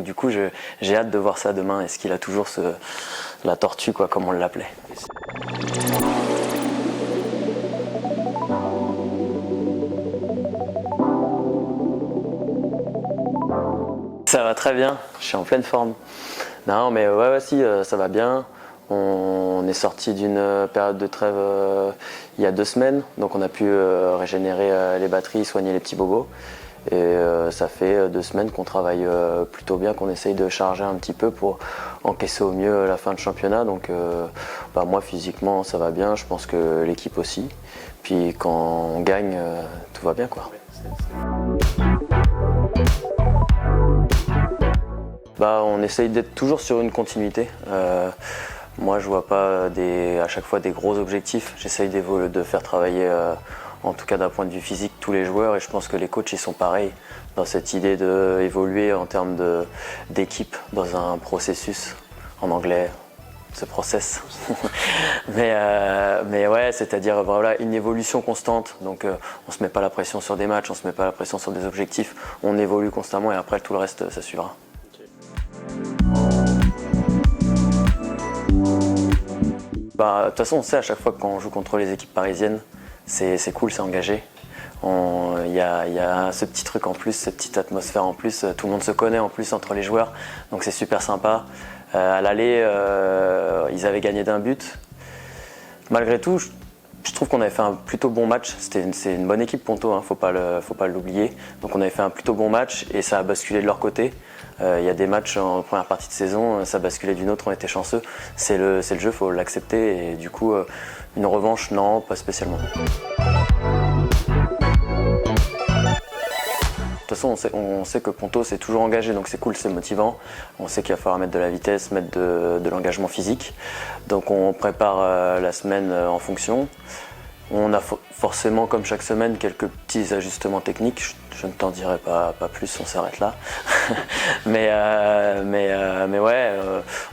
Donc du coup, j'ai hâte de voir ça demain. Est-ce qu'il a toujours la tortue, quoi, comme on l'appelait. Ça va très bien, je suis en pleine forme. Non mais ouais si, ça va bien. On est sorti d'une période de trêve il y a 2 semaines, donc on a pu régénérer les batteries, soigner les petits bobos. Et ça fait 2 semaines qu'on travaille plutôt bien, qu'on essaye de charger un petit peu pour encaisser au mieux la fin de championnat. Donc moi physiquement ça va bien, je pense que l'équipe aussi. Puis quand on gagne, tout va bien quoi. On essaye d'être toujours sur une continuité. Moi je vois pas à chaque fois des gros objectifs. J'essaye de faire travailler, en tout cas d'un point de vue physique, tous les joueurs, et je pense que les coachs ils sont pareils dans cette idée d'évoluer en termes d'équipe dans un processus, en anglais, ce process. mais ouais, c'est-à-dire voilà, une évolution constante. Donc on se met pas la pression sur des matchs, on se met pas la pression sur des objectifs, on évolue constamment et après tout le reste ça suivra. De toute façon, on sait à chaque fois que quand on joue contre les équipes parisiennes, c'est cool, c'est engagé. Il y a ce petit truc en plus, cette petite atmosphère en plus. Tout le monde se connaît en plus entre les joueurs, donc c'est super sympa. À l'aller, ils avaient gagné d'1 but. Malgré tout, je trouve qu'on avait fait un plutôt bon match. C'est une bonne équipe Ponto, faut pas l'oublier. Donc on avait fait un plutôt bon match et ça a basculé de leur côté. Il y a des matchs en première partie de saison, ça basculait d'une autre, on était chanceux. C'est le jeu, faut l'accepter, et du coup une revanche, non, pas spécialement. De toute façon, on sait que Ponto c'est toujours engagé, donc c'est cool, c'est motivant. On sait qu'il va falloir mettre de la vitesse, mettre de l'engagement physique. Donc on prépare la semaine en fonction. On a forcément, comme chaque semaine, quelques petits ajustements techniques. Je ne t'en dirai pas plus, on s'arrête là. mais ouais,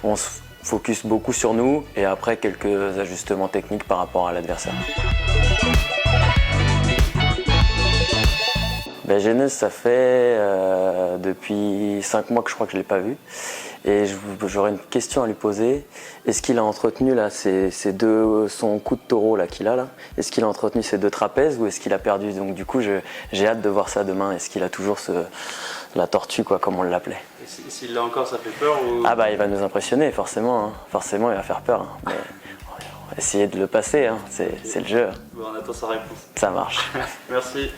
on se focus beaucoup sur nous et après quelques ajustements techniques par rapport à l'adversaire. Genès, ça fait depuis 5 mois que je crois que je ne l'ai pas vu. Et j'aurais une question à lui poser. Est-ce qu'il a entretenu là, son coup de taureau là, qu'il a là? Est-ce qu'il a entretenu ses 2 trapèzes ou est-ce qu'il a perdu? Donc du coup, j'ai hâte de voir ça demain. Est-ce qu'il a toujours la tortue, quoi, comme on l'appelait? Et s'il l'a encore, ça fait peur ou... Il va nous impressionner forcément. Hein. Forcément, il va faire peur. Hein. Mais on va essayer de le passer. Hein. C'est le jeu. Bon, on attend sa réponse. Ça marche. Merci.